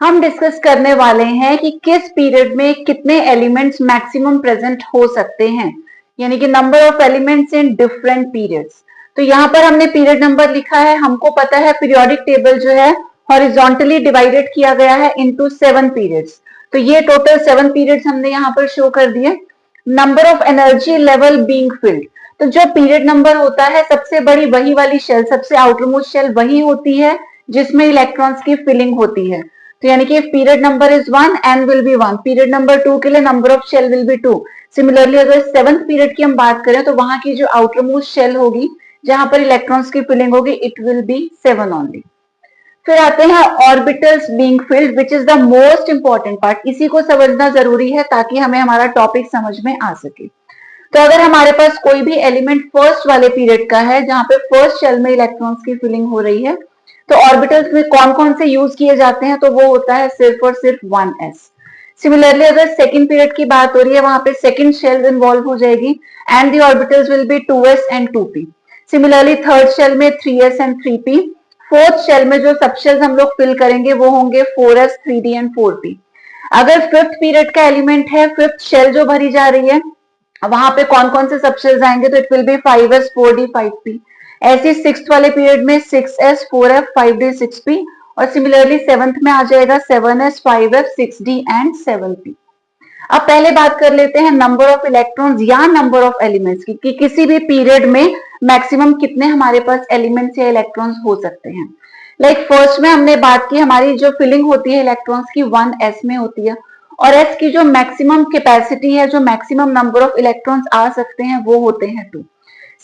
हम डिस्कस करने वाले हैं कि किस पीरियड में कितने एलिमेंट्स मैक्सिमम प्रेजेंट हो सकते हैं, यानी कि number of elements in different periods. तो यहाँ पर हमने पीरियड नंबर लिखा है। हमको पता है पीरियोडिक टेबल जो है हॉरिजॉन्टली डिवाइडेड किया गया है इनटू 7 पीरियड्स। तो ये टोटल 7 पीरियड्स हमने यहाँ पर शो कर दिए। Number of energy level being field, तो जो पीरियड नंबर होता है सबसे बड़ी वही वाली शेल, सबसे आउटरमोस्ट शेल वही होती है जिसमें इलेक्ट्रॉन्स की फिलिंग होती है। तो यानी कि period number is 1 n will be 1, period number 2 के लिए number of shell will be 2। Similarly अगर 7th पीरियड की हम बात करें तो वहां की जो आउटरमोस्ट शेल होगी जहां पर इलेक्ट्रॉन्स की फिलिंग होगी इट विल बी 7 ओनली। फिर आते हैं orbitals being field, which is the most important part. इसी को समझना जरूरी है ताकि हमें हमारा टॉपिक समझ में आ सके। तो अगर हमारे पास कोई भी एलिमेंट फर्स्ट वाले पीरियड का है जहां पे फर्स्ट शेल में इलेक्ट्रॉन्स की फिलिंग हो रही है, तो ऑर्बिटल्स में कौन कौन से यूज किए जाते हैं, तो वो होता है सिर्फ और सिर्फ 1s। सिमिलरली अगर सेकंड पीरियड की बात हो रही है वहां पे सेकंड शेल इन्वॉल्व हो जाएगी and the orbitals will be 2s and 2p। Similarly third shell में 3s and 3p। Fourth shell में जो सबशेल्स हम लोग फिल करेंगे वो होंगे 4s 3d एंड 4p। अगर फिफ्थ पीरियड का एलिमेंट है, फिफ्थ शेल जो भरी जा रही है वहां पे कौन कौन से सबशेल्स आएंगे, तो it will be 5s 4d 5p। ऐसे सिक्स्थ वाले पीरियड में 6s 4f 5d 6p, और सिमिलरली सेवंथ में आ जाएगा 7s 5f 6d and 7p। अब पहले बात कर लेते हैं नंबर ऑफ इलेक्ट्रॉन्स या नंबर ऑफ एलिमेंट्स की, कि किसी भी पीरियड में मैक्सिमम कितने हमारे पास एलिमेंट्स या इलेक्ट्रॉन्स हो सकते हैं। लाइक फर्स्ट में हमने बात की हमारी जो फिलिंग होती है इलेक्ट्रॉन्स की 1s में होती है, और s की जो मैक्सिमम कैपेसिटी है, जो मैक्सिमम नंबर ऑफ इलेक्ट्रॉन्स आ सकते हैं वो होते हैं 2।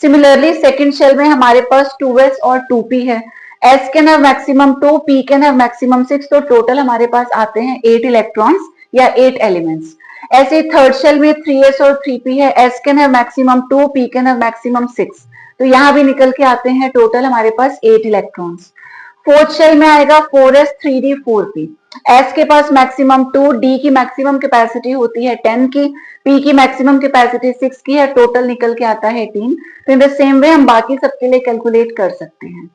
सिमिलरली सेकंड शेल में हमारे पास 2s और 2p है। s can have maximum 2, p can have maximum 6, तो टोटल हमारे पास आते हैं 8 इलेक्ट्रॉन्स या 8 एलिमेंट्स। ऐसे ही थर्ड शेल में 3s और 3p है, s can have maximum 2, p can have maximum 6, तो यहां भी निकल के आते हैं टोटल हमारे पास 8 इलेक्ट्रॉन्स। फोर्थ शेल में आएगा 4s 3d 4p। s के पास मैक्सिमम 2, d की मैक्सिमम कैपेसिटी होती है 10 की, p की मैक्सिमम कैपेसिटी 6 की है, टोटल निकल के आता है 18। तो इन द सेम वे हम बाकी सबके लिए कैलकुलेट कर सकते हैं।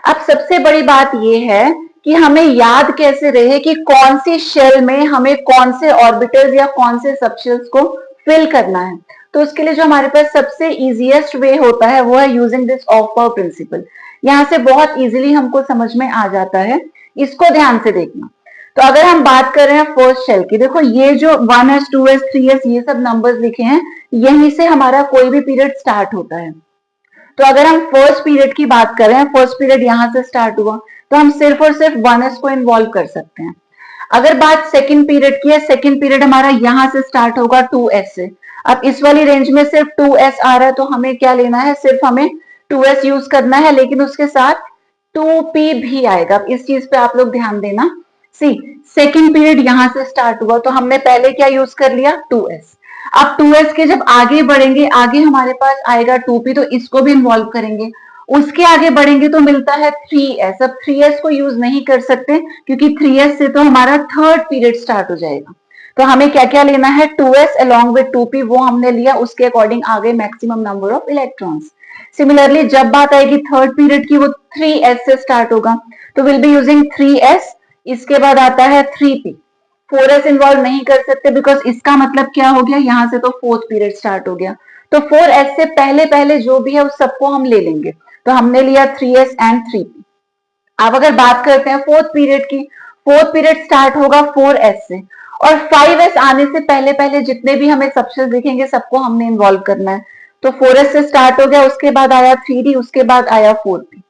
अब सबसे बड़ी बात यह है कि हमें याद कैसे रहे कि कौन सी शेल में हमें कौन से ऑर्बिटल्स या कौन से सबशेल्स को फिल करना है। तो उसके लिए जो हमारे पास सबसे इजीएस्ट वे होता है वो है using this Aufbau principle. यहां से बहुत इजीली हमको समझ में आ जाता है, इसको ध्यान से देखना। तो अगर हम बात कर रहे हैं फर्स्ट शेल की, देखो ये जो 1s 2s 3s ये सब नंबर्स लिखे हैं, यहीं से हमारा कोई भी पीरियड स्टार्ट होता है। तो अगर हम फर्स्ट पीरियड की बात कर रहे हैं, फर्स्ट पीरियड यहां से स्टार्ट हुआ, तो हम सिर्फ और सिर्फ 1s को इन्वॉल्व कर सकते हैं। अगर बात सेकंड पीरियड की है, सेकंड पीरियड हमारा यहां से स्टार्ट होगा 2s से। अब इस वाली रेंज में सिर्फ 2s आ रहा है, तो हमें क्या लेना है, सिर्फ हमें 2s यूज करना है, लेकिन उसके साथ 2p भी आएगा। इस चीज पे आप लोग ध्यान देना। सी सेकंड पीरियड यहां से स्टार्ट हुआ, तो हमने पहले क्या यूज कर लिया, 2s। अब 2s के जब आगे बढ़ेंगे, आगे हमारे पास आएगा 2p, तो इसको भी इन्वॉल्व करेंगे। उसके आगे बढ़ेंगे तो मिलता है 3s। अब 3s को यूज नहीं कर सकते क्योंकि 3s से तो हमारा थर्ड पीरियड स्टार्ट हो जाएगा। तो हमें क्या क्या लेना है, 2s अलॉन्ग विद 2p, वो हमने लिया, उसके अकॉर्डिंग आ गए maximum number of electrons. Similarly जब बात आएगी थर्ड पीरियड की, वो 3s से स्टार्ट होगा, तो विल बी यूजिंग 3s। इसके बाद आता है 3p। 4s इन्वॉल्व नहीं कर सकते बिकॉज इसका मतलब क्या हो गया, यहां से तो फोर्थ पीरियड स्टार्ट हो गया, तो 4s से पहले पहले जो भी है उस सबको हम ले लेंगे। तो हमने लिया 3s एंड 3p। अब अगर बात करते हैं फोर्थ पीरियड की, फोर्थ पीरियड स्टार्ट होगा 4s से, और 5s आने से पहले पहले जितने भी हमें सबशेल्स दिखेंगे सबको हमने इन्वॉल्व करना है। तो 4s से स्टार्ट हो गया, उसके बाद आया 3d, उसके बाद आया 4p।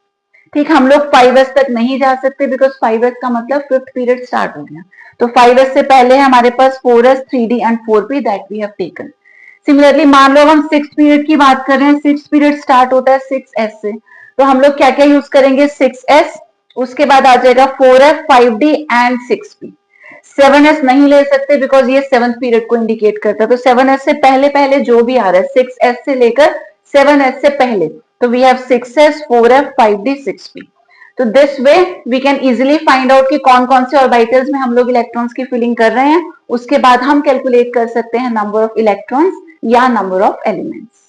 ठीक, हम लोग 5s तक नहीं जा सकते बिकॉज 5s का मतलब फिफ्थ पीरियड स्टार्ट हो गया। तो 5s से पहले है हमारे पास 4s 3d and 4p that we have taken. Similarly मान लो हम सिक्स पीरियड की बात कर रहे हैं, सिक्स पीरियड स्टार्ट होता है 6s से, तो हम लोग क्या क्या यूज करेंगे, 6s, उसके बाद आ जाएगा 4f 5d and 6p। 7s नहीं ले सकते बिकॉज ये सेवंथ पीरियड को इंडिकेट करता है, तो 7s से पहले पहले जो भी आ रहा है 6s से लेकर 7s से पहले, तो we have 6s 4f 5d 6p। तो this way we can easily find out कि कौन कौन से ऑर्बिटल्स में हम लोग इलेक्ट्रॉन्स की फिलिंग कर रहे हैं। उसके बाद हम कैलकुलेट कर सकते हैं नंबर ऑफ इलेक्ट्रॉन्स या नंबर ऑफ एलिमेंट्स।